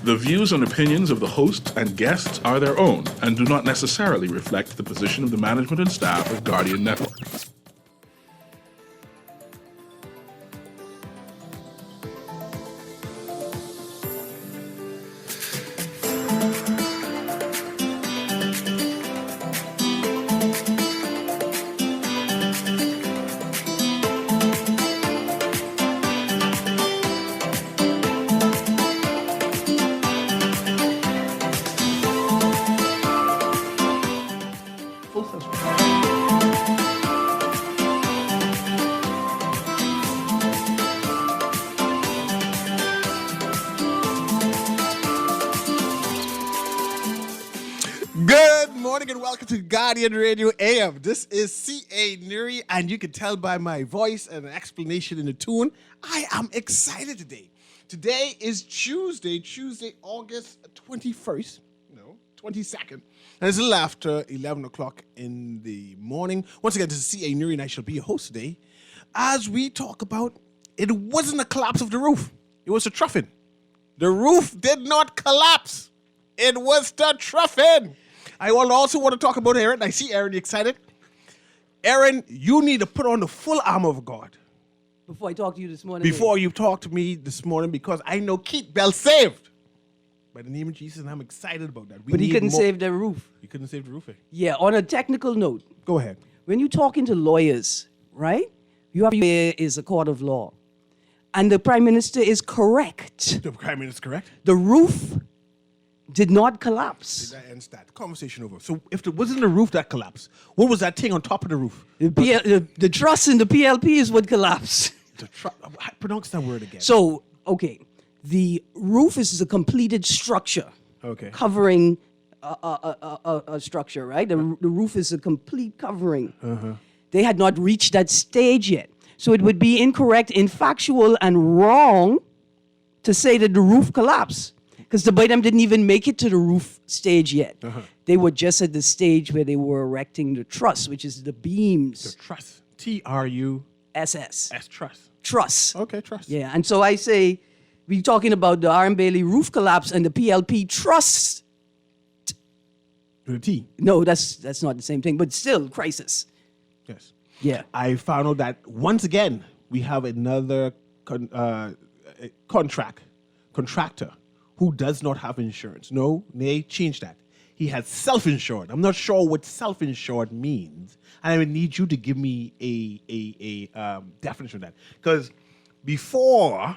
The views and opinions of the host and guests are their own and do not necessarily reflect the position of the management and staff of Guardian Network. Guardian Radio AM. This is C.A. Newry, and you can tell by my voice and an explanation in the tune, I am excited today. Today is Tuesday, August 21st, 22nd, and it's a little after 11 o'clock in the morning. Once again, this is C.A. Newry, and I shall be your host today as we talk about, it wasn't a collapse of the roof, it was a troughing. The roof did not collapse. It was the troughing. I also want to talk about Aaron. I see Aaron excited. Aaron, you need to put on the full armor of God. Before I talk to you this morning. Before you talk to me this morning, because I know Keith Bell saved. By the name of Jesus, and I'm excited about that. But he couldn't save the roof. He couldn't save the roof. Yeah, on a technical note. Go ahead. When you're talking to lawyers, right? You have is a court of law. And the Prime Minister is correct. The Prime Minister is correct? The roof did not collapse. That ends that. Conversation over. So if it wasn't the roof that collapsed, what was that thing on top of the roof? The truss in the PLP is what collapsed. Pronounce that word again. So, okay. The roof is a completed structure. Okay. Covering a structure, right? The roof is a complete covering. Uh-huh. They had not reached that stage yet. So it would be incorrect, infactual, and wrong to say that the roof collapsed. Because the Bidem didn't even make it to the roof stage yet. Uh-huh. They were just at the stage where they were erecting the truss, which is the beams. The truss. T-R-U-S-S. Truss. Truss. Okay, truss. Yeah, and so I say, we're talking about the R.M. Bailey roof collapse and the PLP truss. With a T. No, that's not the same thing, but still, crisis. Yes. Yeah. I found out that, once again, we have another contractor who does not have insurance. No, they changed that. He has self-insured. I'm not sure what self-insured means. And I would need you to give me a definition of that. Because before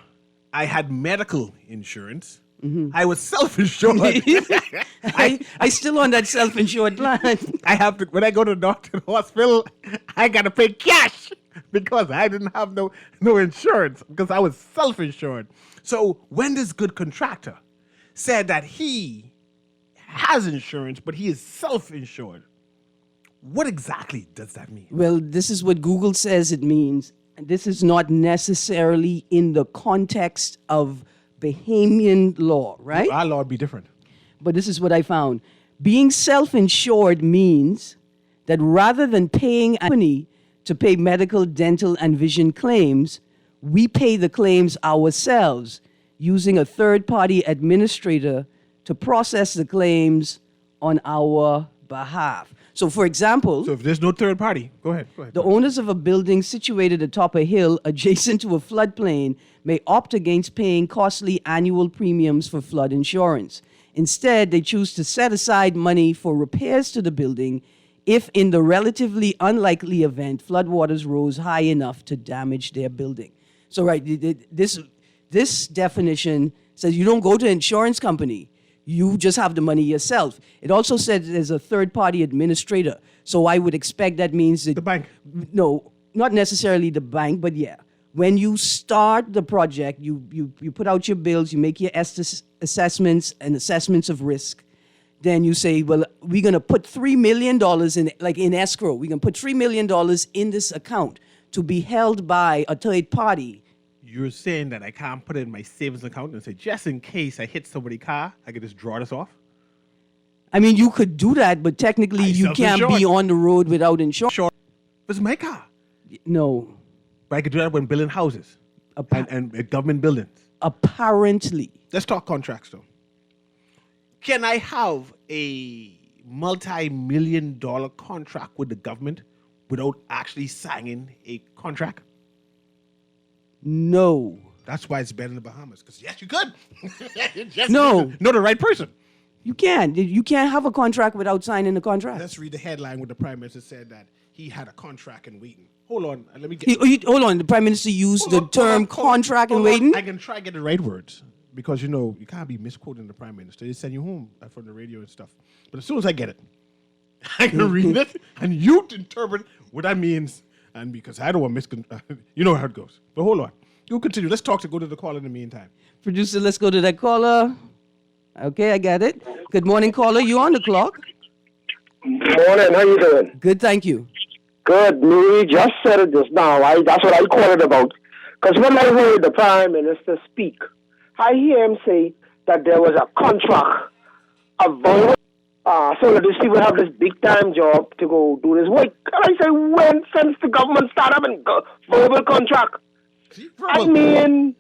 I had medical insurance, I was self-insured. I still on that self-insured plan. I have to, when I go to the doctor and hospital, I got to pay cash because I didn't have no insurance because I was self-insured. So when this good contractor said that he has insurance, but he is self-insured, what exactly does that mean? Well, this is what Google says it means. And this is not necessarily in the context of Bahamian law, right? Our law would be different. But this is what I found. Being self-insured means that rather than paying a company to pay medical, dental, and vision claims, we pay the claims ourselves using a third-party administrator to process the claims on our behalf. So, for example... So if there's no third party, go ahead. The owners of a building situated atop a hill adjacent to a floodplain may opt against paying costly annual premiums for flood insurance. Instead, they choose to set aside money for repairs to the building if, in the relatively unlikely event, floodwaters rose high enough to damage their building. So, right, this definition says you don't go to an insurance company. You just have the money yourself. It also said there's a third-party administrator. So I would expect that means that... The bank. No, not necessarily the bank, but yeah. When you start the project, you put out your bills, you make your assessments and assessments of risk. Then you say, well, we're going to put $3 million in escrow. We're going to put $3 million in this account to be held by a third party. You're saying that I can't put it in my savings account and say, just in case I hit somebody's car, I can just draw this off? I mean, you could do that, but technically you can't be on the road without insurance. Sure. It's my car. No. But I could do that when building houses and government buildings. Apparently. Let's talk contracts, though. Can I have a multi-million-dollar contract with the government without actually signing a contract? No. That's why it's better in the Bahamas. Because yes, you could. Yes, No. you know the right person. You can't. You can't have a contract without signing the contract. Let's read the headline where the Prime Minister said that he had a contract in waiting. Hold on, let me get. Hold on. The Prime Minister used the term contract and hold on. waiting. I can try to get the right words because you can't be misquoting the Prime Minister. They send you home from the radio and stuff. But as soon as I get it, I can read it and you interpret what that means. And because I don't want you know how it goes. But hold on, you continue. Let's go to the caller in the meantime. Producer, let's go to that caller. Okay, I got it. Good morning, caller. You on the clock? Morning, how you doing? Good, thank you. Good. Newry just said it just now. That's what I called it about. Because when I heard the Prime Minister speak, I hear him say that there was a contract, so that these people have this big-time job to go do this work. And I say, when since the government started having verbal contract? I mean,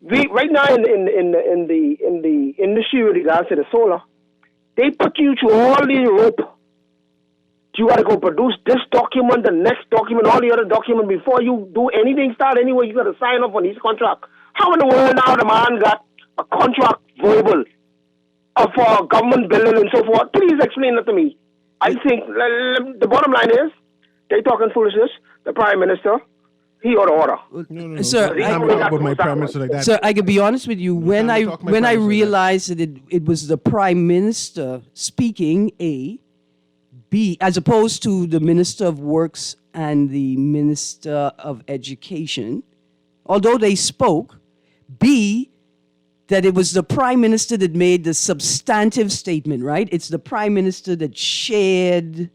right now in the industry with regards to the solar, they put you through all these rope. You got to go produce this document, the next document, all the other document before you do anything. Start anyway. You got to sign off on these contract. How in the world now the man got a contract verbal for government building and so forth? Please explain that to me. I think the bottom line is they talking foolishness. The Prime Minister, he ought to order. No. Sir, I can't talk about my Prime Minister like that. Sir, I can be honest with you. When I talk my Prime Minister like that. realized that it was the Prime Minister speaking, B, as opposed to the Minister of Works and the Minister of Education, although they spoke, B, that it was the Prime Minister that made the substantive statement, right? It's the Prime Minister that shared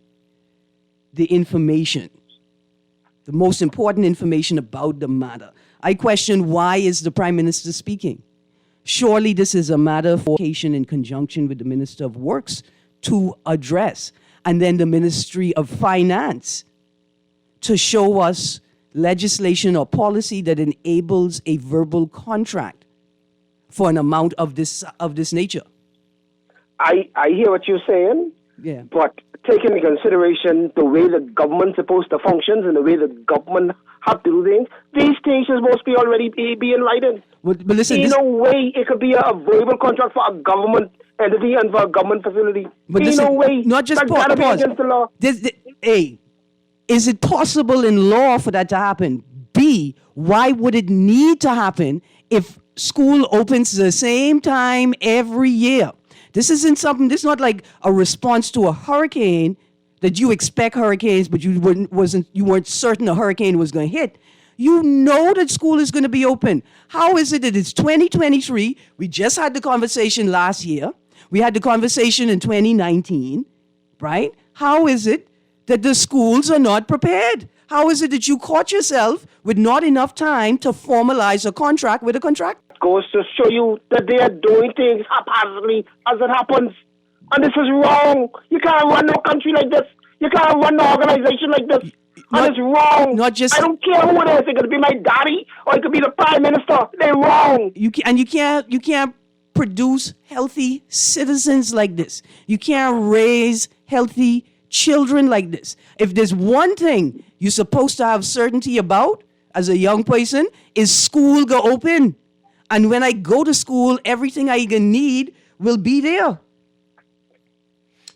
the information, the most important information about the matter. I question, why is the Prime Minister speaking? Surely this is a matter for education in conjunction with the Minister of Works to address, and then the Ministry of Finance to show us legislation or policy that enables a verbal contract for an amount of this nature. I hear what you're saying, Yeah. but taking into consideration the way the government's supposed to function and the way the government have to do things, these things are supposed to be already be in writing. But listen, Ain't no way it could be a verbal contract for a government entity and for a government facility. but Ain't listen, no way. not just That's gotta be pause. against the law. Is it possible in law for that to happen? B, why would it need to happen if school opens the same time every year? This isn't something, this is not like a response to a hurricane that you expect hurricanes, but you weren't certain a hurricane was going to hit. You know that school is going to be open. How is it that it's 2023? We just had the conversation last year. We had the conversation in 2019, right? How is it that the schools are not prepared? How is it that you caught yourself with not enough time to formalize a contract with a contract? Goes to show you that they are doing things haphazardly as it happens. And this is wrong. You can't run no country like this. You can't run no organization like this. And it's wrong. Not just, I don't care who it is. It could be my daddy or it could be the Prime Minister. They're wrong. you can't produce healthy citizens like this. You can't raise healthy children like this. If there's one thing you're supposed to have certainty about as a young person, is school go open. And when I go to school, everything I even need will be there.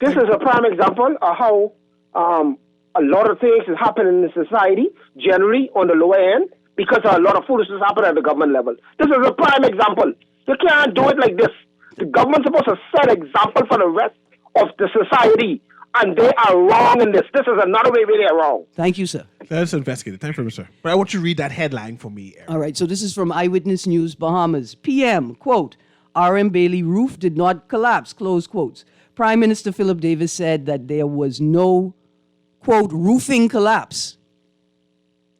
This is a prime example of how a lot of things is happening in society, generally on the lower end, because a lot of foolishness happen at the government level. This is a prime example. You can't do it like this. The government's supposed to set example for the rest of the society, and they are wrong in this. This is another way where they're wrong. Thank you, sir. Let's investigate it. Thank you, sir. But I want you to read that headline for me, Eric. All right, so this is from Eyewitness News, Bahamas. PM, quote, R.M. Bailey roof did not collapse, close quotes. Prime Minister Philip Davis said that there was no, quote, roofing collapse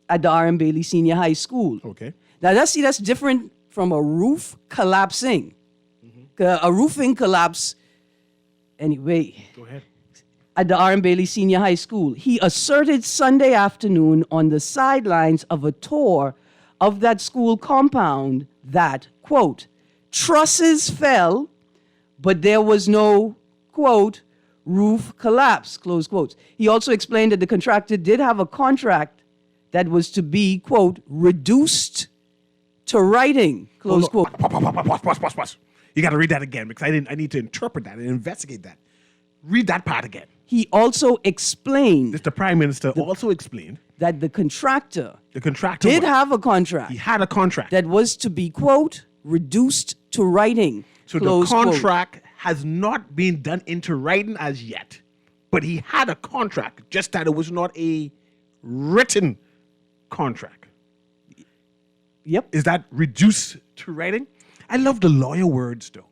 at the R.M. Bailey Senior High School. Okay. Now, that's different from a roof collapsing. A roofing collapse, anyway, Go ahead. at the R.M. Bailey Senior High School. He asserted Sunday afternoon on the sidelines of a tour of that school compound that, quote, trusses fell, but there was no, quote, roof collapse, close quotes. He also explained that the contractor did have a contract that was to be, quote, reduced to writing, close quote. Pause. You got to read that again because I need to interpret that and investigate that. Read that part again. He also explained The Prime Minister also explained that the contractor the contractor did was- have a contract he had a contract. that was to be, quote, reduced to writing, So close the quote. contract has not been done into writing as yet, but he had a contract, just that it was not a written contract. Yep. Is that reduced to writing? I love the lawyer words though,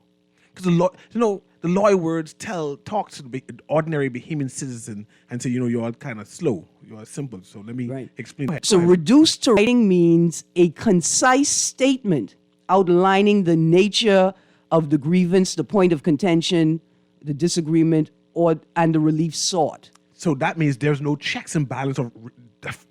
because the lawyer words talk to the ordinary Bahamian citizen and say, you're all kind of slow, you're simple. So let me Right. explain. Go ahead, So go ahead. reduced to writing means a concise statement outlining the nature of the grievance, the point of contention, the disagreement, and the relief sought. So that means there's no checks and balance of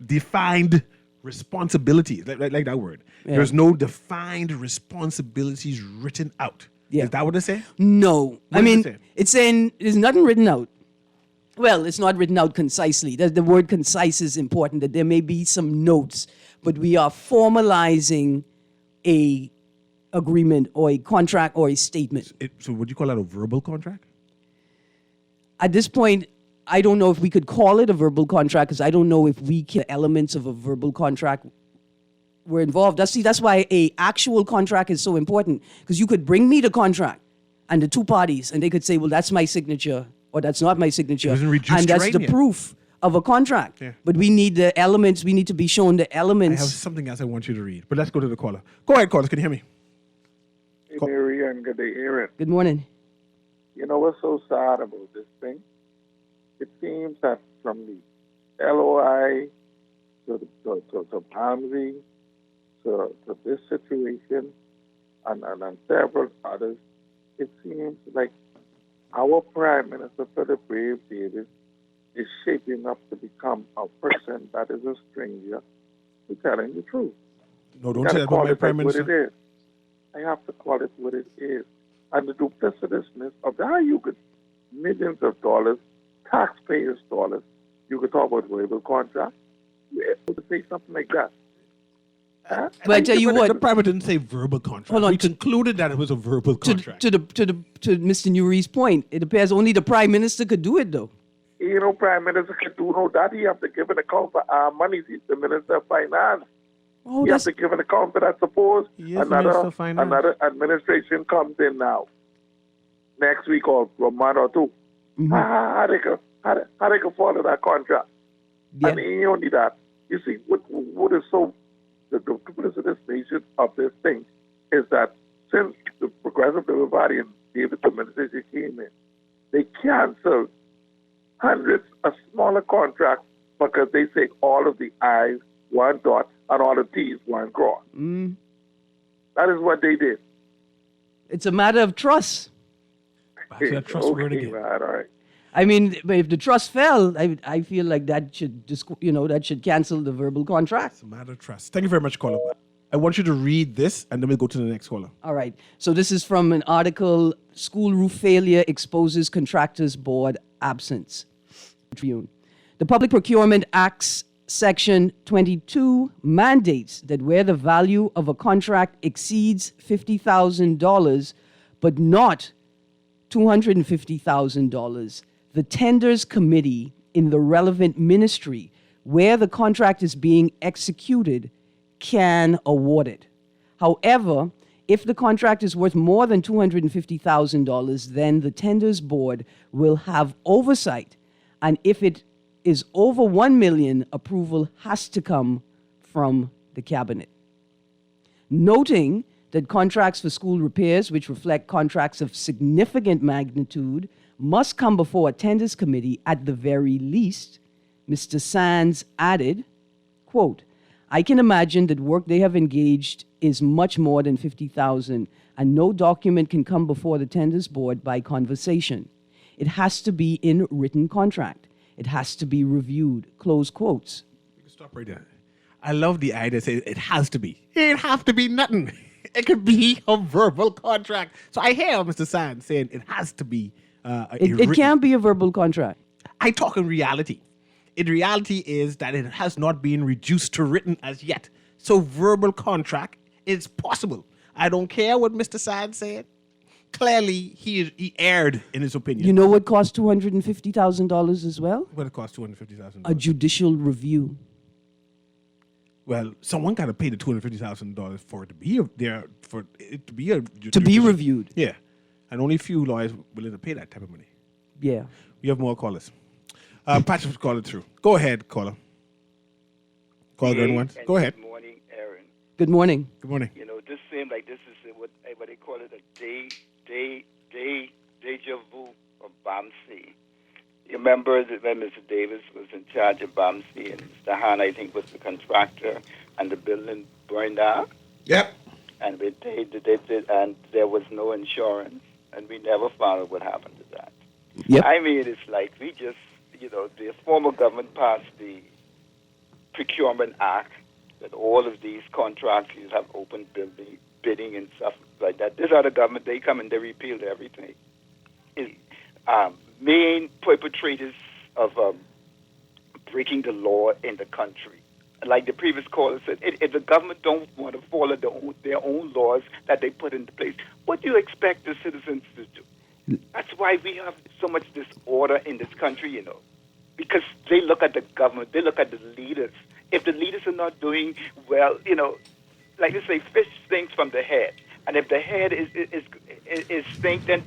defined responsibilities, like that word. Yeah. There's no defined responsibilities written out. Yeah. Is that what they say? No. I does mean, it say? it's saying there's nothing written out. Well, it's not written out concisely. The word concise is important, that there may be some notes, but we are formalizing a agreement or a contract or a statement. So would you call that a verbal contract? At this point, I don't know if we could call it a verbal contract because I don't know if elements of a verbal contract were involved. That's why a actual contract is so important, because you could bring me the contract and the two parties and they could say, well, that's my signature or that's not my signature. It wasn't reduced And to that's the writing yet. proof of a contract. Yeah. But we need the elements. We need to be shown the I elements. have something else I want you to read, but let's go to the caller. Go ahead, caller. Can you hear me? Hey, Newry, and good day, Aaron. Good morning. You know what's so sad about this thing? It seems that from the LOI to Palmsy to this situation and several others, it seems like our Prime Minister, Philip Brave Davis, is shaping up to become a person that is a stranger to telling the truth. No, don't Gotta say that call about my it Prime like what Minister. it is. I have to call it what it is. And the duplicitousness of how you could millions of dollars, taxpayers' dollars, you could talk about verbal contract. You're able to say something like that. Huh? But I tell you The what, Prime Minister didn't say verbal contract. Hold on. We concluded that it was a verbal to contract. Mr. Newry's point, it appears only the Prime Minister could do it, though. You know, Prime Minister can do no that. He have to give an account for our money. He's the Minister of Finance. Oh, He has that's to give an account for that. Suppose He is the Minister of Finance. another administration comes in now, next week or a month or two. How they can follow that contract? yeah. And he only that. You see, what is so the nation of this thing is that since the Progressive Labour Party and David administration came in, they canceled hundreds of smaller contracts because they say all of the I's one dot and all the T's one cross. That is what they did. It's a matter of trust. Back to that trust word Okay, again. man, all right. I mean, but if the trust fell, I feel like that should that should cancel the verbal contract. It's a matter of trust. Thank you very much, caller. I want you to read this, and then we'll go to the next caller. All right. So this is from an article: School Roof Failure Exposes Contractors Board Absence. Tribune. The Public Procurement Act's Section 22 mandates that where the value of a contract exceeds $50,000, but not $250,000, the tenders committee in the relevant ministry where the contract is being executed can award it. However, if the contract is worth more than $250,000, then the tenders board will have oversight. And if it is over $1 million, approval has to come from the cabinet. Noting that contracts for school repairs, which reflect contracts of significant magnitude, must come before a tenders committee at the very least, Mr. Sands added, quote, I can imagine that work they have engaged is much more than $50,000, and no document can come before the tenders board by conversation. It has to be in written contract. It has to be reviewed, close quotes. Stop right there. I love the idea. Say it has to be. It have to be nothing. It could be a verbal contract. So I hear Mr. Sands saying it has to be. It can't be a verbal contract. I talk in reality. In reality is that it has not been reduced to written as yet. So verbal contract is possible. I don't care what Mr. Sands said. Clearly, he erred in his opinion. You know what costs $250,000 as well? What it costs $250,000? A judicial review. Well, someone got to pay the $250,000 for it to be there, for it to be a To be reviewed. Yeah, and only a few lawyers willing to pay that type of money. Yeah. We have more callers. Patrick's calling through. Go ahead, caller. Caller going once. Go ahead. Good morning, Aaron. Good morning. Good morning. You know, this seems like this is what they call it a deja vu of Bomsey. You remember that when Mr. Davis was in charge of Bomsey and Mr. Hahn, I think, was the contractor, and the building burned down? Yep. And and there was no insurance, and we never found out what happened to that. Yep. I mean, it's like we just, the former government passed the Procurement Act that all of these contractors have open bidding and stuff like that. This other government, they come and they repealed everything. Main perpetrators of breaking the law in the country. Like the previous caller said, if the government don't want to follow their own laws that they put into place, what do you expect the citizens to do? That's why we have so much disorder in this country, because they look at the government, they look at the leaders. If the leaders are not doing well, like they say, fish stinks from the head. And if the head is stink, then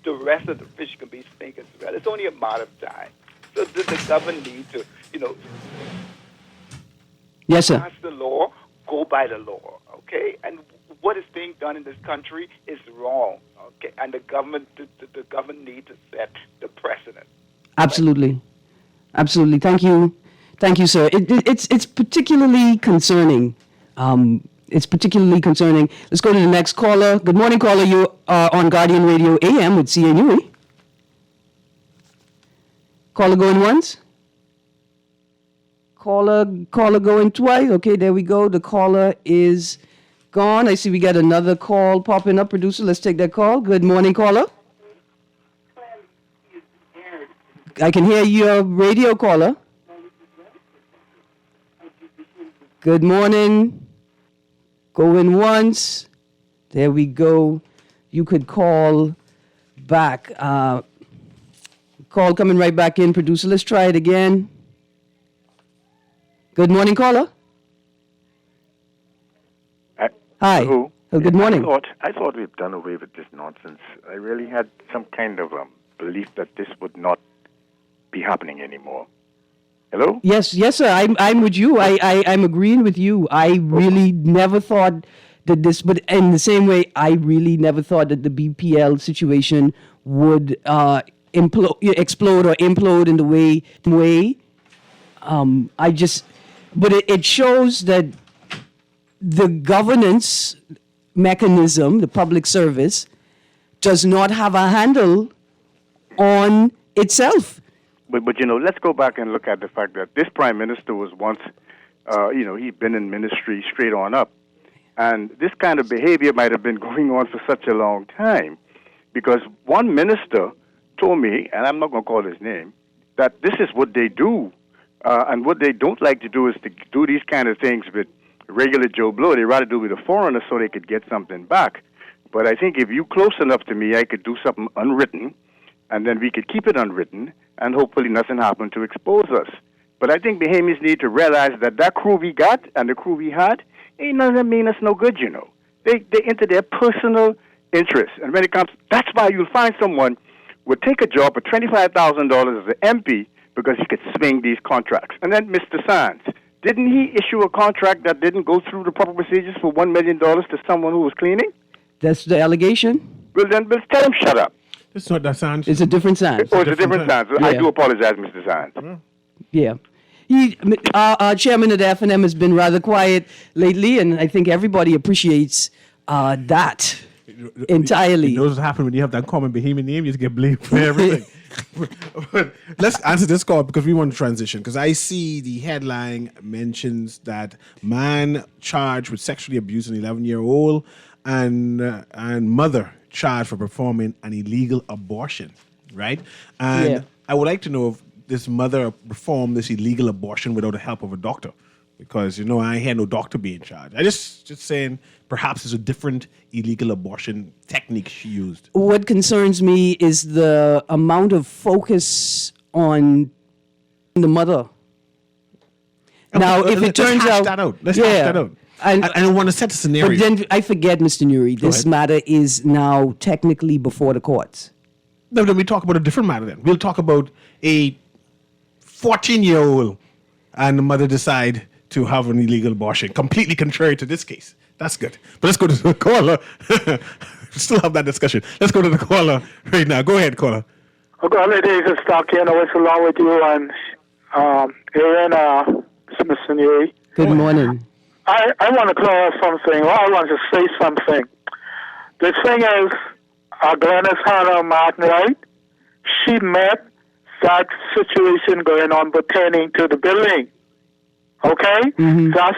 the rest of the fish can be stink as well. It's only a matter of time. So does the government need to, Yes, sir. pass the law, go by the law, okay? And what is being done in this country is wrong, okay? And the government needs to set the precedent. Absolutely. Absolutely. Thank you. Thank you, sir. It's particularly concerning. It's particularly concerning. Let's go to the next caller. Good morning, caller. You are on Guardian Radio AM with CA Newry. Caller going once? Caller going twice. Okay, there we go. The caller is gone. I see we got another call popping up. Producer, let's take that call. Good morning, caller. I can hear your radio, caller. Good morning. Going once. There we go. You could call back. Call coming right back in. Producer, let's try it again. Good morning, caller. Hi. Hello. Oh, good morning. I thought we'd done away with this nonsense. I really had some kind of belief that this would not be happening anymore. Hello? Yes, sir. I'm with you. I'm agreeing with you. I really never thought that this, but in the same way, I really never thought that the BPL situation would explode or implode in the way. But it shows that the governance mechanism, the public service, does not have a handle on itself. But let's go back and look at the fact that this prime minister was once, he'd been in ministry straight on up. And this kind of behavior might have been going on for such a long time. Because one minister told me, and I'm not going to call his name, that this is what they do. And what they don't like to do is to do these kind of things with regular Joe Blow. They rather do it with a foreigner so they could get something back. But I think if you close enough to me, I could do something unwritten, and then we could keep it unwritten, and hopefully nothing happened to expose us. But I think Bahamians need to realize that crew we got and the crew we had ain't nothing mean us no good, They into their personal interests. And when it comes, that's why you'll find someone would take a job for $25,000 as an MP because he could swing these contracts. And then Mr. Sands, didn't he issue a contract that didn't go through the proper procedures for $1 million to someone who was cleaning? That's the allegation. Well, then tell him shut up. It's not that Sands. It's a different Sands. Oh, it's a different Sands. Yeah. I do apologize, Mr. Sands. Yeah. Our chairman of the F&M has been rather quiet lately, and I think everybody appreciates that. entirely. You know what happens when you have that common Bahamian name? You just get blamed for everything. But let's answer this call because we want to transition. Because I see the headline mentions that man charged with sexually abusing an 11-year-old and mother charged for performing an illegal abortion, right? And Yeah. I would like to know if this mother performed this illegal abortion without the help of a doctor. Because, I ain't had no doctor be in charge. I just saying perhaps it's a different illegal abortion technique she used. What concerns me is the amount of focus on the mother. Now, if it turns out... Let's hash that out. I want to set the scenario. But then I forget, Mr. Newry, this ahead. matter is now technically before the courts. No, then we talk about a different matter then. We'll talk about a 14-year-old and the mother decide to have an illegal abortion, completely contrary to this case. That's good. But let's go to the caller. Still have that discussion. Let's go to the caller right now. Go ahead, caller. Okay, ladies, it's Stocky, and I was along with you and Aaron, Mr. Newry. Good morning. I want to clarify something, or I want to say something. The thing is, Glennis Hannah Martin, right? She met that situation going on pertaining to the building. Okay? Mm-hmm. That's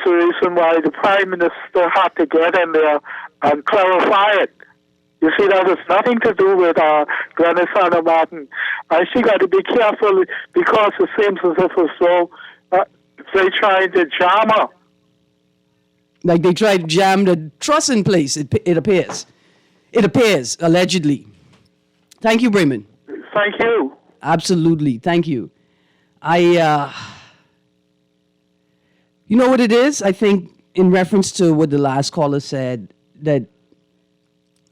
the reason why the Prime Minister had to get in there and clarify it. You see, that has nothing to do with Glennis Hannah Martin. And she got to be careful because it seems as if it's so they trying to jam her. Like they tried to jam the truss in place, it appears. It appears, allegedly. Thank you, Bremen. Thank you. Absolutely. Thank you. You know what it is? I think in reference to what the last caller said, that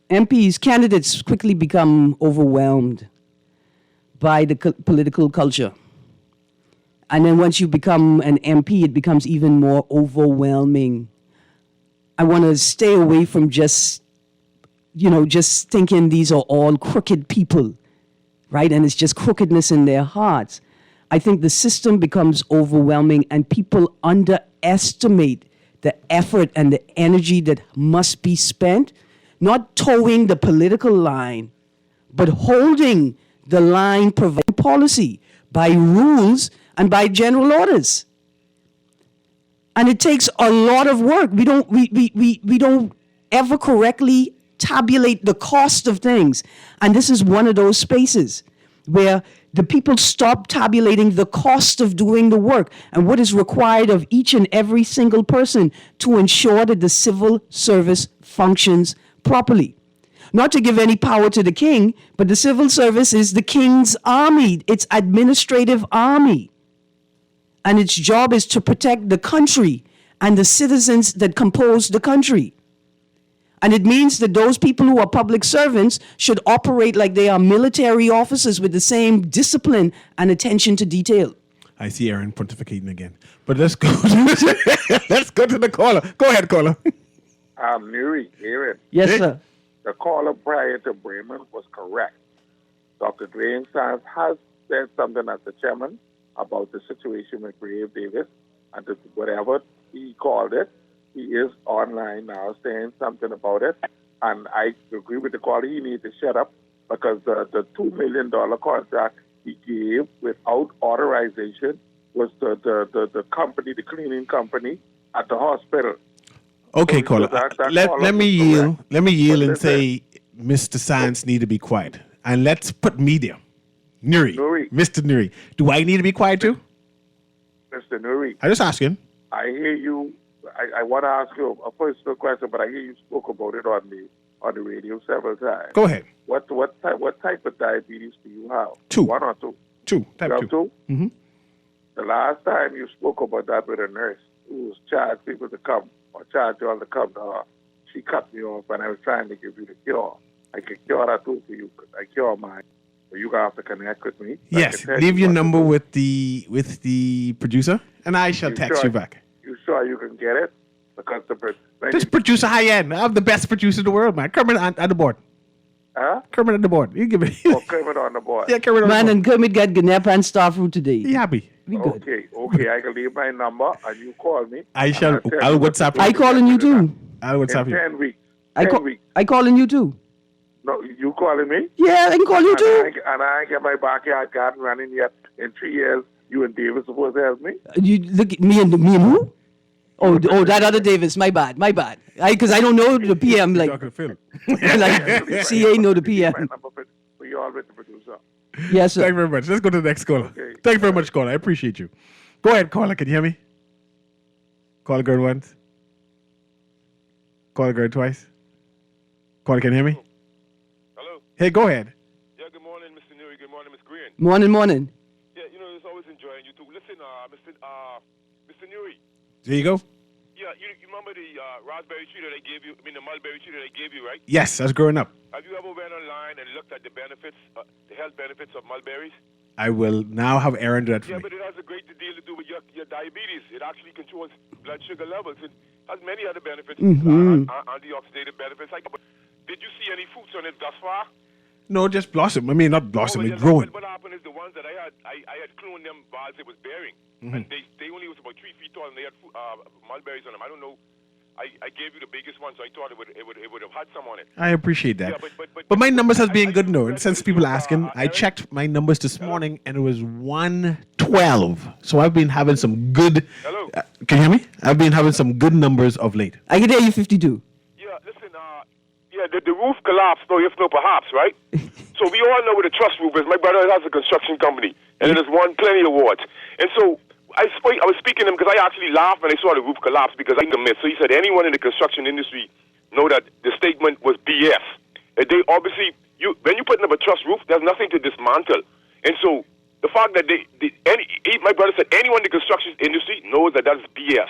candidates quickly become overwhelmed by the political culture. And then once you become an MP, it becomes even more overwhelming. I want to stay away from just thinking these are all crooked people, right? And it's just crookedness in their hearts. I think the system becomes overwhelming and people underestimate the effort and the energy that must be spent, not towing the political line, but holding the line provided policy by rules and by general orders. And it takes a lot of work. We don't ever correctly tabulate the cost of things. And this is one of those spaces where the people stop tabulating the cost of doing the work and what is required of each and every single person to ensure that the civil service functions properly. Not to give any power to the king, but the civil service is the king's army, its administrative army. And its job is to protect the country and the citizens that compose the country. And it means that those people who are public servants should operate like they are military officers with the same discipline and attention to detail. I see Aaron pontificating again. But let's go to the caller. Go ahead, caller. Newry, Aaron. Yes, Hey. sir. The caller prior to Bremen was correct. Dr. Dwayne Sands has said something as the chairman about the situation with Brave Davis and whatever he called it. He is online now saying something about it. And I agree with the caller. He needs to shut up because the $2 million contract he gave without authorization was the company, the cleaning company at the hospital. Okay, So caller. that Let me was yield. correct. Let me yield But and listen. say Mr. Sands need to be quiet. And let's put media. Newry. Mr. Newry. Do I need to be quiet too? Mr. Newry, I just asking. I hear you. I want to ask you a personal question, but I hear you spoke about it on the radio several times. Go ahead. What type of diabetes do you have? 2. 1 or 2? Type You have 2. 2? Mm-hmm. The last time you spoke about that with a nurse who was charged people to come or charged you all to come to her, she cut me off when I was trying to give you the cure. I can cure that too for you. I cure mine. So you're going to have to connect with me. So I Yes. can tell Leave you your what to number do. with the producer, and I shall text you back. You sure you can get it? Because This producer high end. I'm the best producer in the world, man. Kermit on the board. Huh? Kermit on the board. You give it. Oh, Kermit on the board. Yeah, Kermit on Man, the board. and Kermit got Gnep and Starfruit today. Be happy. We good. Okay. I can leave my number and you call me. I and shall. I'll tell I'll you what WhatsApp to do you. I calling you too. I'll In WhatsApp you. 10 weeks. 10 weeks. I calling you too. No, you calling me? Yeah, I can call you too. And I ain't get my backyard garden running yet. In 3 years, you and David supposed to help me? You look at me and who? Oh, that other Davis. My bad. Because I don't know the PM like Dr. Phil. like CA know the My PM. number for you all with the producer. Yes, sir. Thank you very much. Let's go to the next caller. Okay. Thank you very much, caller. I appreciate you. Go ahead, caller. Can you hear me? Caller girl once. Caller girl twice. Caller, can you hear me? Hello. Hey, go ahead. Yeah, good morning, Mr. Newry. Good morning, Miss Green. Morning. Yeah, it's always enjoying you too. Listen, Mr. Newry. There you go. Yeah, you remember the raspberry tree that I gave you? The mulberry tree that I gave you, right? Yes, I was growing up. Have you ever went online and looked at the benefits, the health benefits of mulberries? I will now have Aaron do that for Yeah, me. but it has a great deal to do with your diabetes. It actually controls blood sugar levels. It has many other benefits, antioxidant benefits. Did you see any fruits on it thus far? No, just blossom. I mean, not blossom, yeah, it's growing. What happened is the ones that I had cloned them while it was bearing. And they only was about 3 feet tall and they had mulberries on them. I don't know. I gave you the biggest one, so I thought it would have had some on it. I appreciate that. Yeah, but my numbers has been good, no. you And since ready people to, asking, I Eric? checked my numbers this morning and it was 112. So I've been having some good. Hello? Can you hear me? I've been having some good numbers of late. I can hear you 52. Yeah, listen, the roof collapsed, if no perhaps, right? So we all know what a trust roof is. My brother has a construction company, and it has won plenty of awards. And so I was speaking to him because I actually laughed when I saw the roof collapse because I commit. So he said anyone in the construction industry know that the statement was BS. And they obviously, when you're putting up a truss roof, there's nothing to dismantle. And so the fact that my brother said anyone in the construction industry knows that that's BS.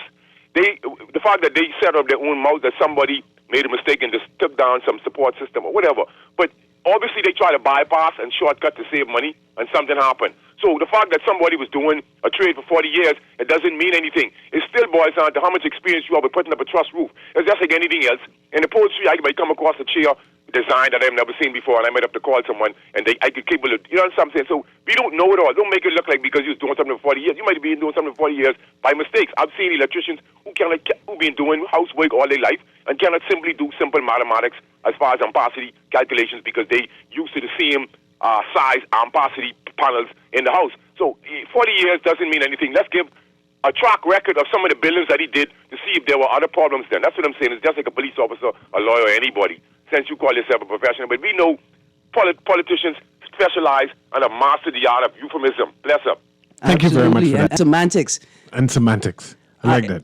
The fact that they set up their own mouth that somebody made a mistake and just took down some support system or whatever. But obviously they try to bypass and shortcut to save money, and something happened. So the fact that somebody was doing a trade for 40 years, it doesn't mean anything. It still boils down to how much experience you have with putting up a truss roof. It's just like anything else. In the poultry, I might come across a chair design that I've never seen before, and I might have to call someone, and I could keep it. You know what I'm saying? So we don't know it all. Don't make it look like because you're doing something for 40 years. You might be doing something for 40 years by mistakes. I've seen electricians who been doing housework all their life and cannot simply do simple mathematics as far as ampacity calculations because they used to the same size ampacity panels in the house. So 40 years doesn't mean anything. Let's give a track record of some of the buildings that he did to see if there were other problems then. That's what I'm saying. It's just like a police officer, a lawyer, anybody, since you call yourself a professional. But we know politicians specialize and have mastered the art of euphemism. Bless up. Thank you very much for And that. semantics. And semantics. I like that.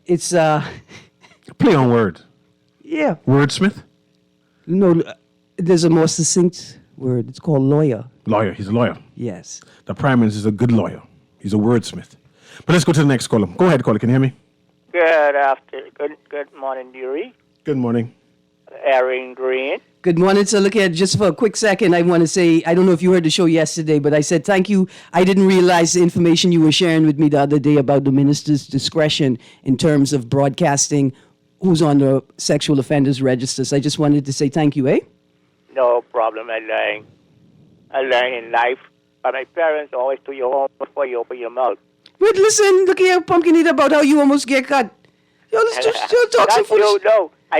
It's Play on word. yeah. Wordsmith? No, there's a more succinct word. It's called lawyer. Lawyer. He's a lawyer. Yes. The Prime Minister is a good lawyer. He's a wordsmith. But let's go to the next caller. Go ahead, caller. Can you hear me? Good morning, Newry. Good morning. Aaron Green. Good morning. So look at just for a quick second, I want to say, I don't know if you heard the show yesterday, but I said thank you. I didn't realize the information you were sharing with me the other day about the minister's discretion in terms of broadcasting who's on the sexual offenders register. So I just wanted to say thank you, eh? No problem. I learn in life. But my parents always do your home before you open your mouth. But listen, look here, Pumpkin Eater, about how you almost get cut. Yo, let's just talk some That's foolish. no. I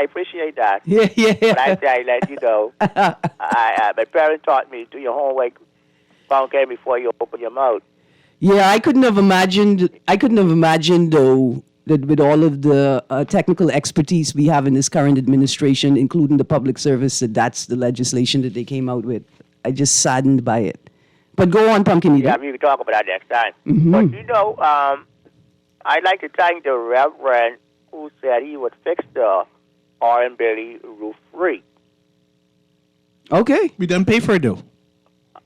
appreciate that. Yeah. But I let you know. My parents taught me do your homework before you open your mouth. Yeah, I couldn't have imagined though that with all of the technical expertise we have in this current administration, including the public service, that's the legislation that they came out with. I just saddened by it. But go on, Pumpkin Eater. Yeah, we can talk about that next time. Mm-hmm. But I'd like to thank the Reverend who said he would fix the Orange Billy roof free. Okay. We done pay for it, though.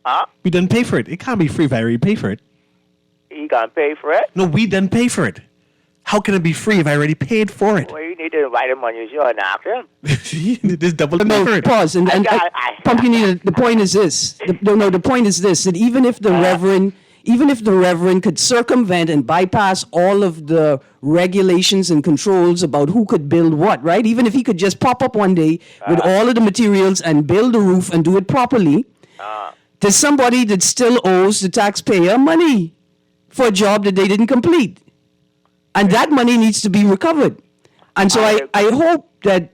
Huh? We done pay for it. It can't be free if I already pay for it. He gonna pay for it? No, we done pay for it. How can it be free if I already paid for it? Well, you need to invite him on your show and ask him. This double pay for No, it. pause. And I- Pumpkin Eater, the point is this. The point is this, that even if the Reverend could circumvent and bypass all of the regulations and controls about who could build what, right? Even if he could just pop up one day with all of the materials and build a roof and do it properly, there's somebody that still owes the taxpayer money for a job that they didn't complete. And that money needs to be recovered. And so I hope that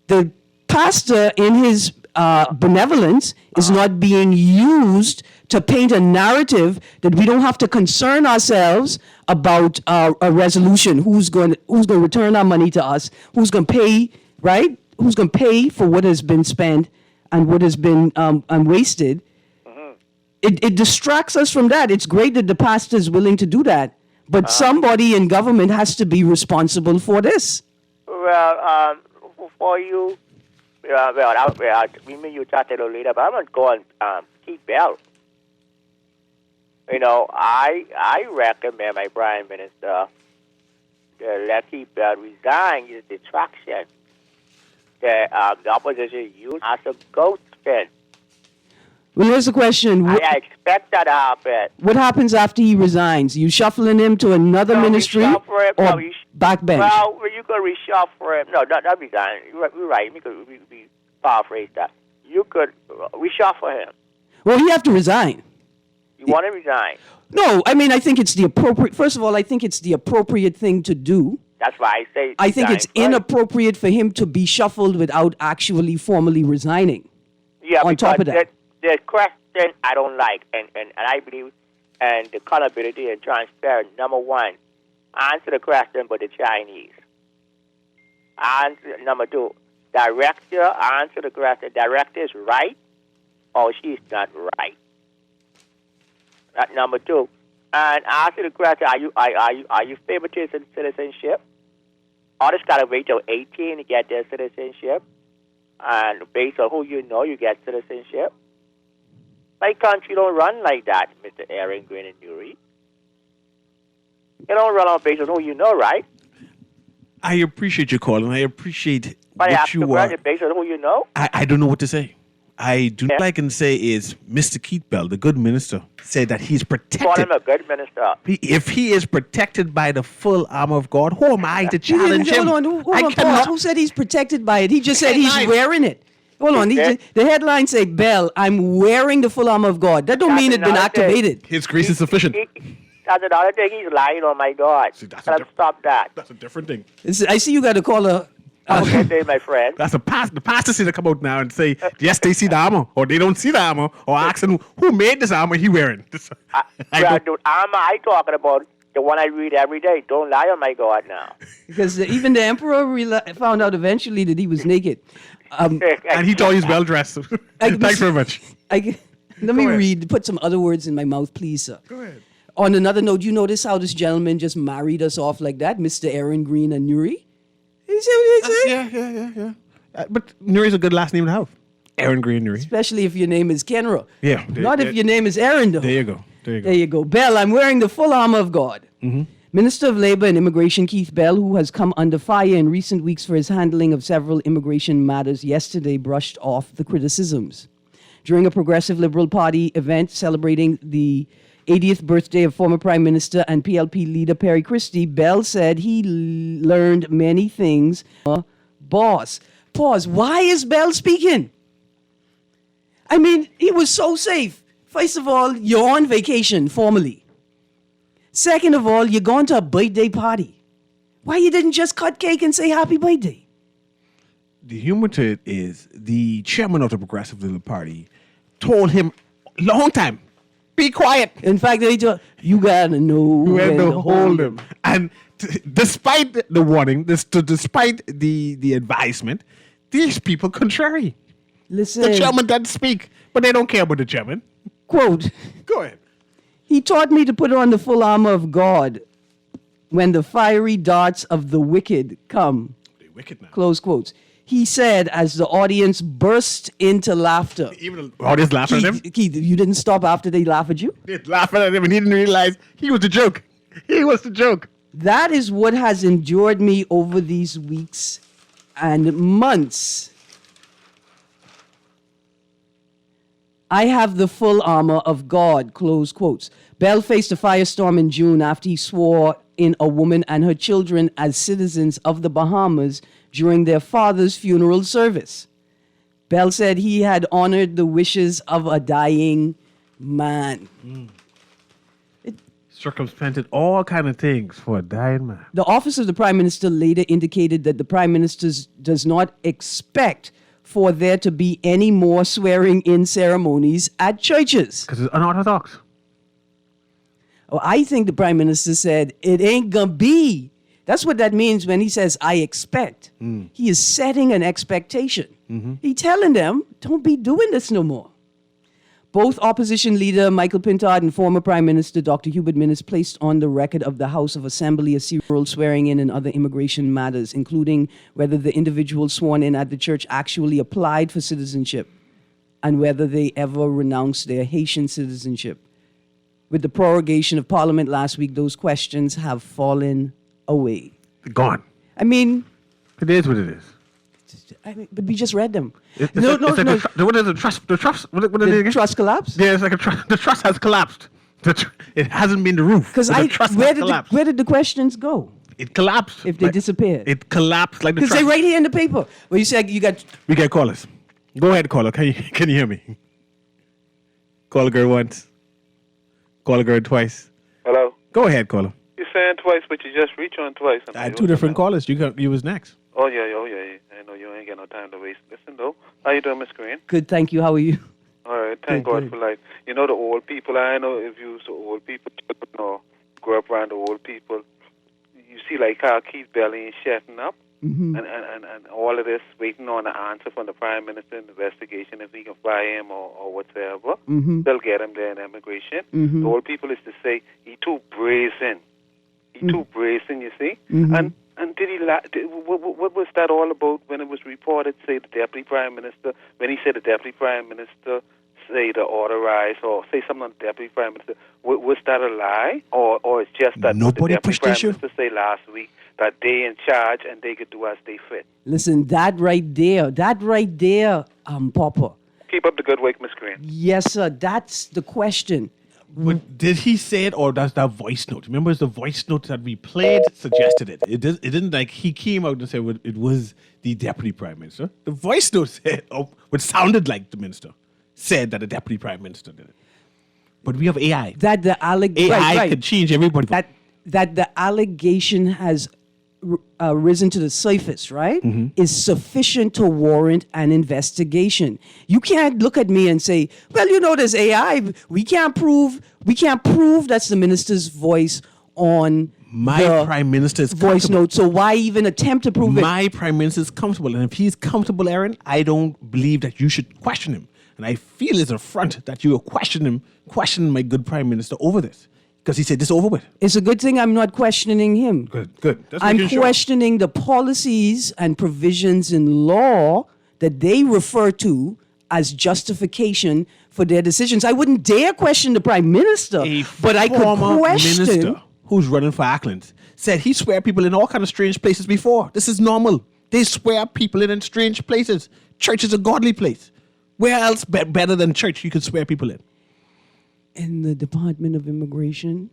the pastor, in his benevolence, is not being used to paint a narrative that we don't have to concern ourselves about a resolution. Who's going to return our money to us? Who's going to pay? Right? Who's going to pay for what has been spent and what has been wasted? It distracts us from that. It's great that the pastor is willing to do that, but somebody in government has to be responsible for this. Well, for you, we may you chat a little later, but I'm going to go on Keith Bell. You know, I recommend my Prime Minister to let Keith Bell resign. It's a distraction. The opposition used as a ghost pin. Well, here's the question. I expect that to happen. What happens after he resigns? You shuffling him to another ministry or backbench? Well, you could reshuffle him. No, not resign. You're right. We could paraphrase that. You could reshuffle him. Well, he have to resign. You want to resign? No, I mean, I think it's the appropriate. First of all, I think it's the appropriate thing to do. That's why I say. I think it's inappropriate for him to be shuffled without actually formally resigning. Yeah, on top of that. The question I don't like, and I believe, and the accountability and transparency. Number one, answer the question about the Chinese. Number two, director, answer the question. Director is right, or she's not right. That's number two. And answer the question: Are you favoritism citizenship? Others gotta wait till 18 to get their citizenship, and based on who you know, you get citizenship. My country don't run like that, Mr. Aaron Green and Newry. You don't run on based on who you know, right? I appreciate your call, and I appreciate but what you are. Based on who you know? I don't know what to say. All I can say is Mr. Keith Bell, the good minister, said that he's protected. Call him a good minister. If he is protected by the full armor of God, who am I to challenge him? Hold on, pause. Who said he's protected by it? He just said he's wearing it. Hold on. The headline say, Bell, I'm wearing the full armor of God. That don't mean it's been activated. His grace is sufficient. That's another thing. He's lying on my God. Stop that. That's a different thing. I see you got to call a... Okay, my friend. That's the pastor see to come out now and say, yes, they see the armor, or they don't see the armor, or asking who made this armor he wearing. The armor I talking about, the one I read every day. Don't lie on my God now. Because even the emperor found out eventually that he was naked. And he thought he was well dressed. Thanks very much. Let me put some other words in my mouth, please, sir. Go ahead. On another note, you notice how this gentleman just married us off like that, Mr. Aaron Green and Newry? You see what he said? Yeah. But Newry's a good last name to have. Aaron Green Newry. Especially if your name is Kenra. Yeah. Not if your name is Aaron, though. There you go. There you go. Bell, I'm wearing the full armor of God. Mm-hmm. Minister of Labor and Immigration Keith Bell, who has come under fire in recent weeks for his handling of several immigration matters, yesterday brushed off the criticisms. During a Progressive Liberal Party event celebrating the 80th birthday of former Prime Minister and PLP leader Perry Christie, Bell said he learned many things. Boss. Pause. Why is Bell speaking? I mean, he was so safe. First of all, you're on vacation formally. Second of all, you're going to a birthday party. Why you didn't just cut cake and say happy birthday? The humor to it is the chairman of the Progressive Liberal Party told him long time, be quiet. In fact, they told you gotta know when to hold him. And despite the warning, despite the advisement, these people contrary. Listen, the chairman doesn't speak, but they don't care about the chairman. Quote. Go ahead. He taught me to put on the full armor of God when the fiery darts of the wicked come. The wicked now. Close quotes. He said as the audience burst into laughter. Even the audience laughing at him? Keith, you didn't stop after they laughed at you? They laughing at him and he didn't realize he was the joke. He was the joke. That is what has endured me over these weeks and months. I have the full armor of God, close quotes. Bell faced a firestorm in June after he swore in a woman and her children as citizens of the Bahamas during their father's funeral service. Bell said he had honored the wishes of a dying man. circumvented all kind of things for a dying man. The office of the Prime Minister later indicated that the Prime Minister does not expect for there to be any more swearing-in ceremonies at churches. Because it's unorthodox. Oh, I think the Prime Minister said, it ain't gonna be. That's what that means when he says, I expect. He is setting an expectation. He telling them, don't be doing this no more. Both opposition leader Michael Pintard and former Prime Minister Dr. Hubert Minnis placed on the record of the House of Assembly a serial swearing in and other immigration matters, including whether the individual sworn in at the church actually applied for citizenship and whether they ever renounced their Haitian citizenship. With the prorogation of Parliament last week, those questions have fallen away. Gone. I mean, It is what it is. but we just read them. What is the trust? The trust? What is it The again? trust collapse? Yeah, it's like a trust. The trust has collapsed. It hasn't been the roof. Because where did the questions go? It collapsed. If they disappeared? It collapsed like the Because trust. they right here in the paper. Well, you said you got. We get callers. Go ahead, caller. Can you hear me? Call a girl once. Call a girl twice. Hello. Go ahead, caller. You're saying twice, but you just reach on twice. I had two different callers. You was next. Oh yeah. I know you ain't got no time to waste. Listen though, how you doing, Miss Green? Good, thank you. How are you? All right, thank Good, God good. for life. You know the old people. I know if you so old people, or grow up around the old people, you see like how Keith Belly is shutting up, and all of this waiting on an answer from the Prime Minister in the investigation if he can fire him or whatever. They'll get him there in immigration. The old people is to say he too brazen. He too brazen, you see. And did he? What was that all about when it was reported? Say the Deputy Prime Minister, when he said the Deputy Prime Minister say to authorize or say something on the Deputy Prime Minister. Was that a lie, or it's just that Nobody the Deputy pushed the Prime issue? Minister say last week that they in charge and they could do as they fit? Listen, that right there, Papa. Keep up the good work, Miss Green. Yes, sir. That's the question. But did he say it, or does that voice note? Remember, it's the voice note that we played suggested it. It didn't like he came out and said it was the Deputy Prime Minister. The voice note said, what sounded like the minister, said that the Deputy Prime Minister did it. But we have AI. That the AI could change everybody. That the allegation has risen to the surface, right, is sufficient to warrant an investigation. You can't look at me and say, well, there's AI. We can't prove that's the minister's voice on My Prime Minister is voice note. So why even attempt to prove it? My Prime Minister is comfortable. And if he's comfortable, Aaron, I don't believe that you should question him. And I feel it's an affront that you are questioning my good Prime Minister over this. Because he said this over with. It's a good thing I'm not questioning him. Good. I'm questioning the policies and provisions in law that they refer to as justification for their decisions. I wouldn't dare question the Prime Minister, but I could question. Minister who's running for Auckland said he swear people in all kind of strange places before. This is normal. They swear people in strange places. Church is a godly place. Where else better than church you could swear people in? In the Department of Immigration,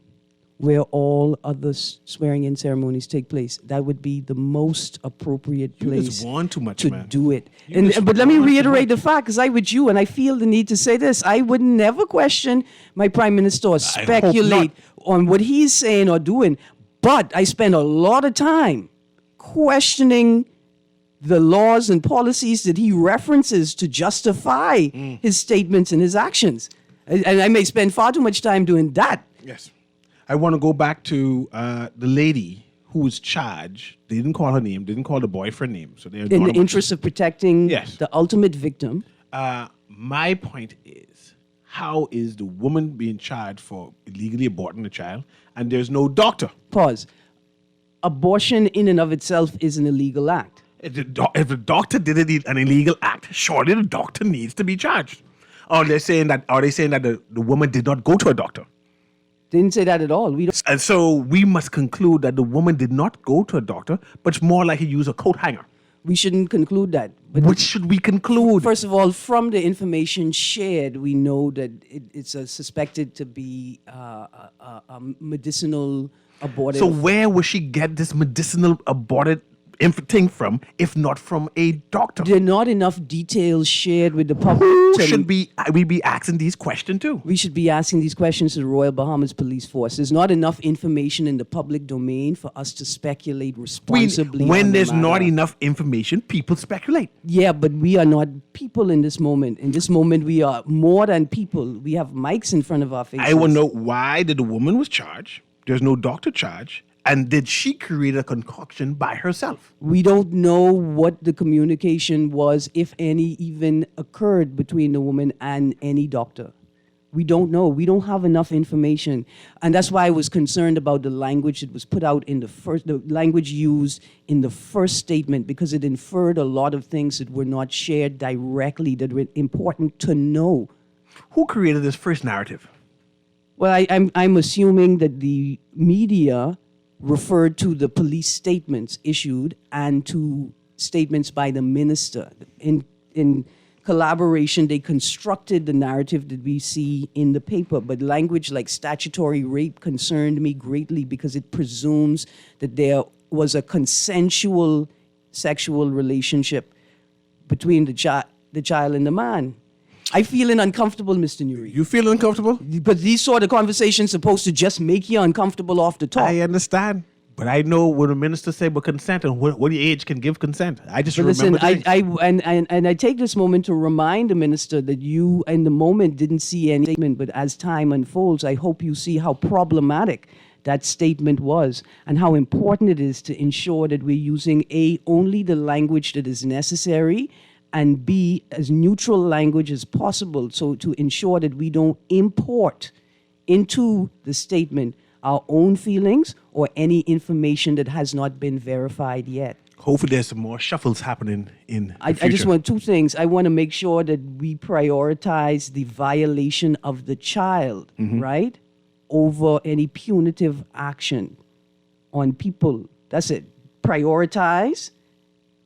where all other swearing-in ceremonies take place, that would be the most appropriate place just want too much, to man. do it. You just But let me want too reiterate much. the fact, because I with you, and I feel the need to say this. I would never question my Prime Minister or speculate on what he's saying or doing, but I spend a lot of time questioning the laws and policies that he references to justify his statements and his actions. And I may spend far too much time doing that. Yes. I want to go back to the lady who was charged. They didn't call her name. They didn't call the boyfriend name. So they're In the interest of protecting the ultimate victim. My point is, how is the woman being charged for illegally aborting a child and there's no doctor? Pause. Abortion in and of itself is an illegal act. If the doctor did an illegal act, surely the doctor needs to be charged. Or are they saying that the woman did not go to a doctor? Didn't say that at all. And so we must conclude that the woman did not go to a doctor, but it's more like he used a coat hanger. We shouldn't conclude that. But What should we conclude? First of all, from the information shared, we know that it's suspected to be a medicinal abortive. So where will she get this medicinal aborted thing from if not from a doctor? There are not enough details shared with the public. Who should we be asking these questions to? We should be asking these questions to the Royal Bahamas Police Force. There's not enough information in the public domain for us to speculate responsibly. When on the there's not matter. enough information, people speculate. Yeah, but we are not people in this moment. In this moment, we are more than people. We have mics in front of our faces. I want to know, why did the woman was charged? There's no doctor charge. And did she create a concoction by herself? We don't know what the communication was, if any, even occurred between the woman and any doctor. We don't know. We don't have enough information. And that's why I was concerned about the language that was put out in the language used in the first statement, because it inferred a lot of things that were not shared directly that were important to know. Who created this first narrative? Well, I'm assuming that the media referred to the police statements issued and to statements by the minister. In collaboration, they constructed the narrative that we see in the paper. But language like statutory rape concerned me greatly, because it presumes that there was a consensual sexual relationship between the child and the man. I feeling uncomfortable, Mr. Newry. You feel uncomfortable? But these sort of conversations supposed to just make you uncomfortable off the top. I understand. But I know what a minister said about consent and what age can give consent. I just But remember listen, I take this moment to remind the minister that you, in the moment, didn't see any statement, but as time unfolds, I hope you see how problematic that statement was and how important it is to ensure that we're using only the language that is necessary, and B, as neutral language as possible, so to ensure that we don't import into the statement our own feelings or any information that has not been verified yet. Hopefully there's some more shuffles happening in the I future. just want two things. I want to make sure that we prioritize the violation of the child, right, over any punitive action on people. That's it. Prioritize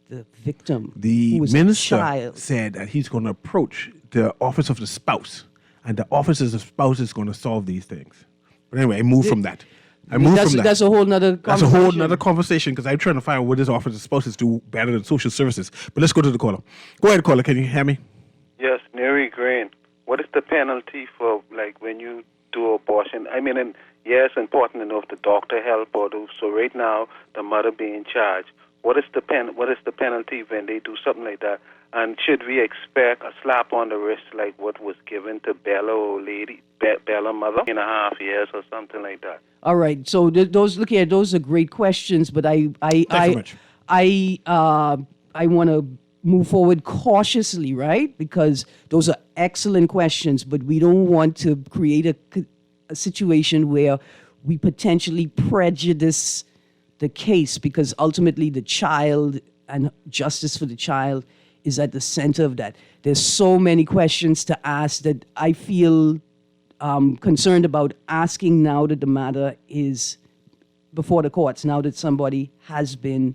the victim. The who is a minister child. said that he's going to approach the office of the spouse, and the office of the spouse is going to solve these things. But anyway, I moved from that. That's a whole nother conversation. That's a whole nother conversation, because I'm trying to find out what this office of spouses do better than social services. But let's go to the caller. Go ahead, caller. Can you hear me? Yes, Newry Green. What is the penalty for, like, when you do abortion? I mean, and yes, important enough the doctor help or do. So right now, the mother being charged. What is the penalty when they do something like that? And should we expect a slap on the wrist like what was given to Bella or Bella mother 3.5 years or something like that? All right. So those are great questions, but I want to move forward cautiously, right? Because those are excellent questions, but we don't want to create a situation where we potentially prejudice the case, because ultimately the child and justice for the child is at the center of that. There's so many questions to ask that I feel concerned about asking now that the matter is before the courts, now that somebody has been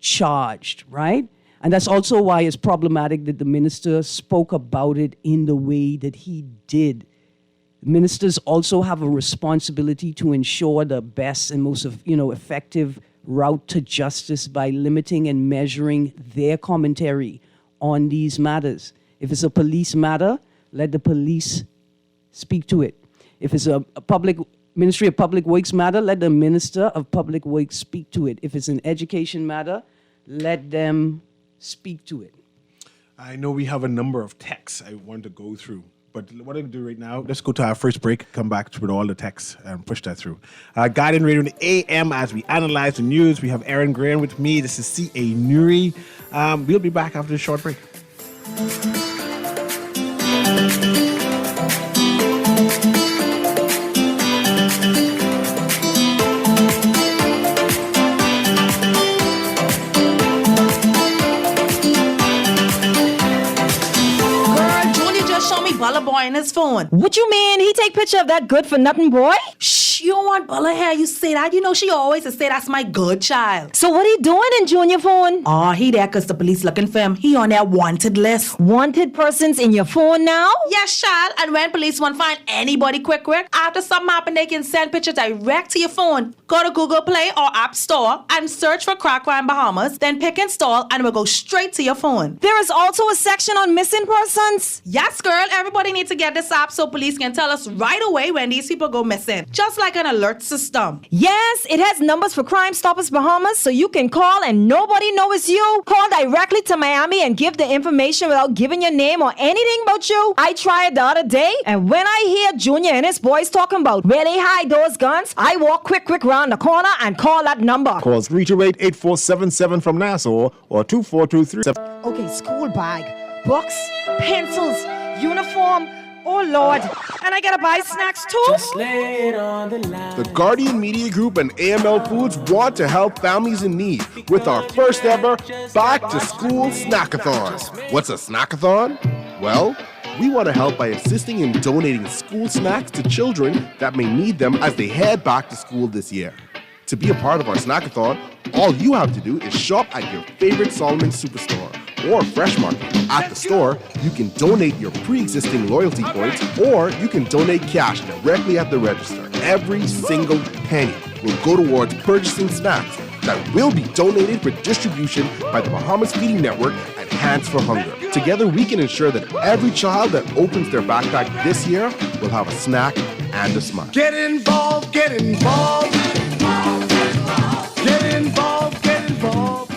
charged, right? And that's also why it's problematic that the minister spoke about it in the way that he did. Ministers also have a responsibility to ensure the best and most effective route to justice by limiting and measuring their commentary on these matters. If it's a police matter, let the police speak to it. If it's a public Ministry of Public Works matter, let the Minister of Public Works speak to it. If it's an education matter, let them speak to it. I know we have a number of texts I want to go through. But what I'm going to do right now, let's go to our first break, come back with all the texts and push that through. Guardian Radio in the AM as we analyze the news. We have Aaron Graham with me. This is C.A. Newry. We'll be back after this short break. Boy in his phone. What you mean? He take picture of that good for nothing boy? Shh. Shh, you don't want Bella hair, you say that. You know she always say that's my good child. So what he doing in Junior phone? Oh, he there because the police looking for him. He on their wanted list. Wanted persons in your phone now? Yes, child. And when police want to find anybody quick, after something happen, they can send pictures direct to your phone. Go to Google Play or App Store and search for Crack Crime Bahamas, then pick install and it will go straight to your phone. There is also a section on missing persons. Yes, girl. Everybody needs to get this app so police can tell us right away when these people go missing. Just like an alert system. Yes, it has numbers for Crime Stoppers Bahamas, so you can call and nobody knows it's you. Call directly to Miami and give the information without giving your name or anything about you. I tried the other day, and when I hear Junior and his boys talking about where they hide those guns, I walk quick round the corner and call that number. Call 328-8477 from Nassau or 2423. Okay, school bag, books, pencils, uniform. Oh, Lord. And I gotta buy snacks, too? Just lay it on the line. The Guardian Media Group and AML Foods want to help families in need with our first ever Back to School Snackathon. What's a snackathon? Well, we want to help by assisting in donating school snacks to children that may need them as they head back to school this year. To be a part of our snackathon, all you have to do is shop at your favorite Solomon Superstore or Fresh Market. At the store, you can donate your pre-existing loyalty points or you can donate cash directly at the register. Every single penny will go towards purchasing snacks that will be donated for distribution by the Bahamas Feeding Network and Hands for Hunger. Together, we can ensure that every child that opens their backpack this year will have a snack and a smile. Get involved, get involved. Get involved, get involved.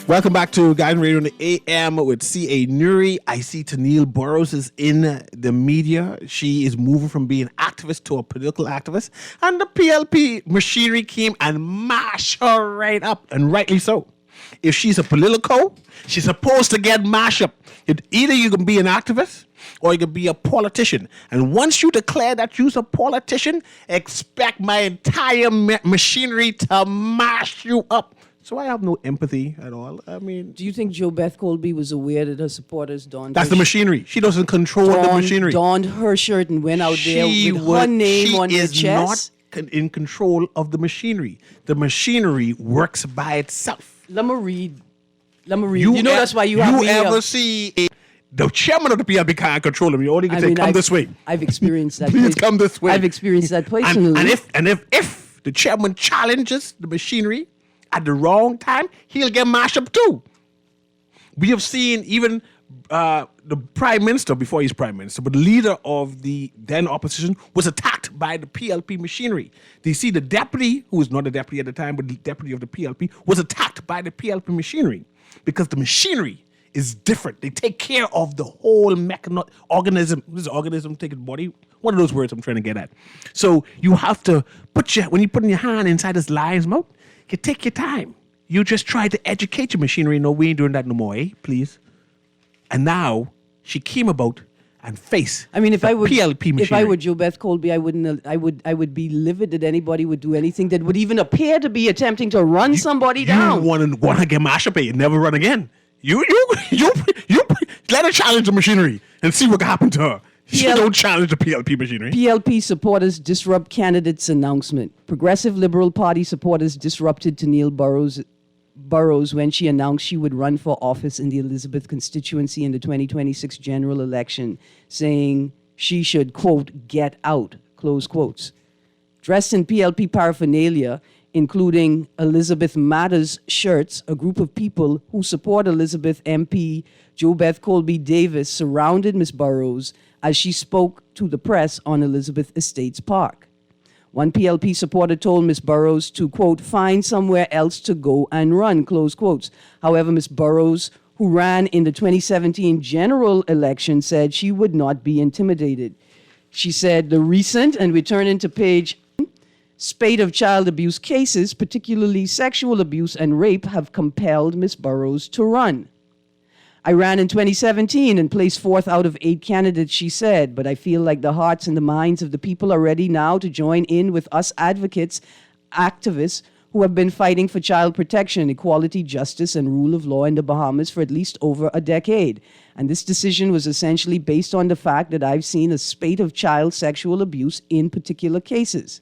Welcome back to Guiding Radio on the AM with C.A. Newry. I see Tennille Burrows is in the media. She is moving from being activist to a political activist. And the PLP machinery came and mashed her right up, and rightly so. If she's a politico, she's supposed to get mashed up. Either you can be an activist or you can be a politician. And once you declare that you're a politician, expect my entire machinery to mash you up. So I have no empathy at all. I mean, do you think Jo Beth Colby was aware that her supporters donned? That's the machinery. She doesn't control the machinery. Donned her shirt and went out there with her name on their chest. She is not in control of the machinery. The machinery works by itself. Let me read. You know that's why you have me You ever see the chairman of the PLP can't control him. You only can say, come this way. I've experienced that. Please come this way. I've experienced that personally. And if the chairman challenges the machinery at the wrong time, he'll get mashed up too. We have seen even the prime minister, before he's prime minister, but the leader of the then opposition was attacked by the PLP machinery. Do you see the deputy, who was not a deputy at the time, but the deputy of the PLP, was attacked by the PLP machinery because the machinery is different. They take care of the whole organism. What is the organism? Take its body. One of those words I'm trying to get at. So you have to when you put your hand inside this lion's mouth, you take your time. You just try to educate your machinery. No, we ain't doing that no more, please. And now she came about and face. I mean, if I would, PLP machinery. If I were Jo Beth Colby, I would be livid that anybody would do anything that would even appear to be attempting to run somebody down. You want to get mashed up and never run again. You let her challenge the machinery and see what happened to her. She don't challenge the PLP machinery. PLP supporters disrupt candidates' announcement. Progressive Liberal Party supporters disrupted Tennille Burrows when she announced she would run for office in the Elizabeth constituency in the 2026 general election, saying she should, quote, get out, close quotes. Dressed in PLP paraphernalia, including Elizabeth Matters shirts, a group of people who support Elizabeth MP Jo Beth Colby Davis surrounded Ms. Burrows as she spoke to the press on Elizabeth Estates Park. One PLP supporter told Ms. Burrows to, quote, find somewhere else to go and run, close quotes. However, Ms. Burrows, who ran in the 2017 general election, said she would not be intimidated. She said the recent, and we turn into page, spate of child abuse cases, particularly sexual abuse and rape, have compelled Ms. Burrows to run. I ran in 2017 and placed 4th out of 8 candidates, she said, but I feel like the hearts and the minds of the people are ready now to join in with us advocates, activists, who have been fighting for child protection, equality, justice, and rule of law in the Bahamas for at least over a decade. And this decision was essentially based on the fact that I've seen a spate of child sexual abuse in particular cases.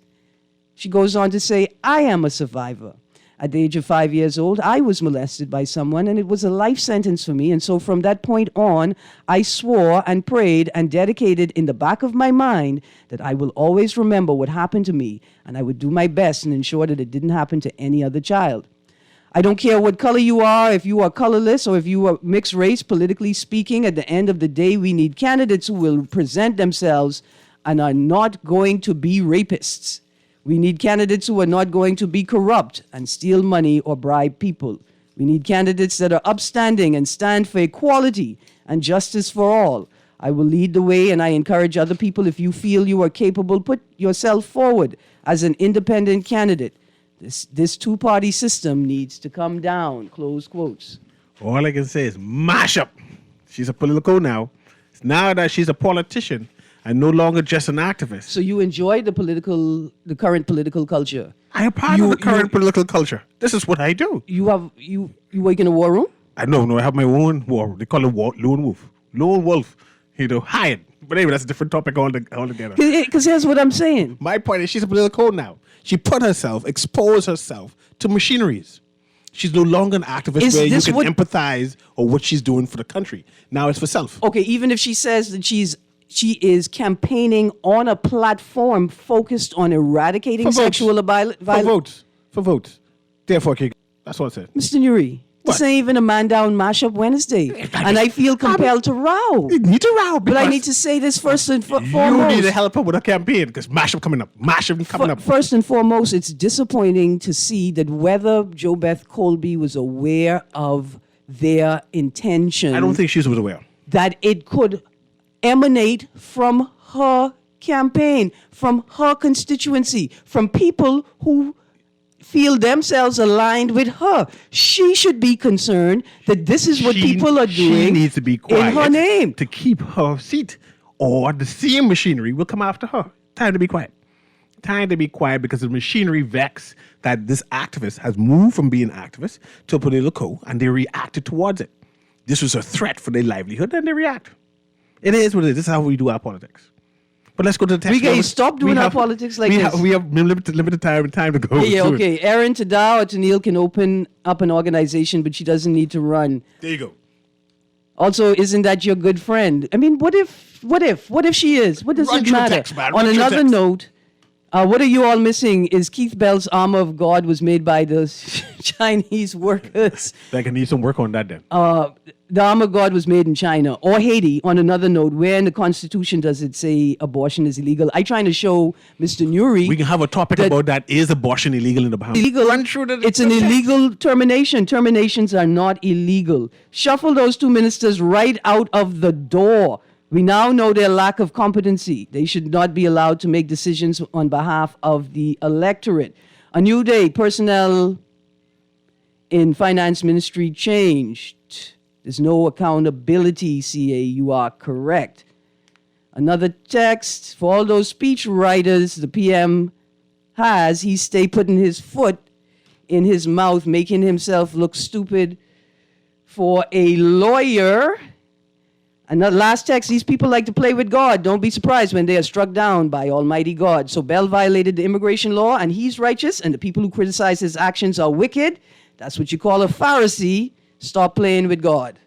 She goes on to say, I am a survivor. At the age of 5 years old, I was molested by someone, and it was a life sentence for me. And so from that point on, I swore and prayed and dedicated in the back of my mind that I will always remember what happened to me, and I would do my best and ensure that it didn't happen to any other child. I don't care what color you are, if you are colorless or if you are mixed race, politically speaking. At the end of the day, we need candidates who will present themselves and are not going to be rapists. We need candidates who are not going to be corrupt and steal money or bribe people. We need candidates that are upstanding and stand for equality and justice for all. I will lead the way, and I encourage other people, if you feel you are capable, put yourself forward as an independent candidate. This two-party system needs to come down, close quotes. All I can say is mash up. She's a political now. Now that she's a politician and no longer just an activist. So you enjoy the current political culture? I am part of the current political culture. This is what I do. You work in a war room? I have my own war. They call it lone wolf. Lone wolf. Hired. But anyway, that's a different topic altogether. Because here's what I'm saying. My point is she's a political now. She exposed herself to machineries. She's no longer an activist where you can empathize or what she's doing for the country. Now it's for self. Okay, even if she says that she is campaigning on a platform focused on eradicating sexual violence. For votes. Therefore, that's what I said. Mr. Newry, this ain't even a man down mashup Wednesday. And I feel compelled to row. You need to row. But I need to say this first and foremost. You need to help her with a campaign because mashup coming up. First and foremost, it's disappointing to see that whether Jo Beth Colby was aware of their intention. I don't think she was aware. That it could emanate from her campaign, from her constituency, from people who feel themselves aligned with her. She should be concerned that this is what people are doing. She needs to be quiet in her name to keep her seat, or the same machinery will come after her. Time to be quiet. Time to be quiet because the machinery vexed that this activist has moved from being activist to a political, and they reacted towards it. This was a threat for their livelihood, and they react. It is what it is. This is how we do our politics. But let's go to the text. We can stop doing our politics like this. We have limited time to go. Yeah, okay. Erin Tadao or Tennille can open up an organization, but she doesn't need to run. There you go. Also, isn't that your good friend? I mean, what if she is? What does it matter? On another note, what are you all missing is Keith Bell's Armor of God was made by the Chinese workers. They can need some work on that then. The Armor of God was made in China or Haiti. On another note, where in the Constitution does it say abortion is illegal? I'm trying to show Mr. Newry. We can have a topic about that. Is abortion illegal in the Bahamas? Illegal. It's an illegal termination. Terminations are not illegal. Shuffle those two ministers right out of the door. We now know their lack of competency. They should not be allowed to make decisions on behalf of the electorate. A new day, personnel in finance ministry changed. There's no accountability, CA. You are correct. Another text for all those speech writers the PM has. He stay putting his foot in his mouth, making himself look stupid for a lawyer. And the last text, these people like to play with God. Don't be surprised when they are struck down by Almighty God. So Bell violated the immigration law, and he's righteous, and the people who criticize his actions are wicked. That's what you call a Pharisee. Stop playing with God.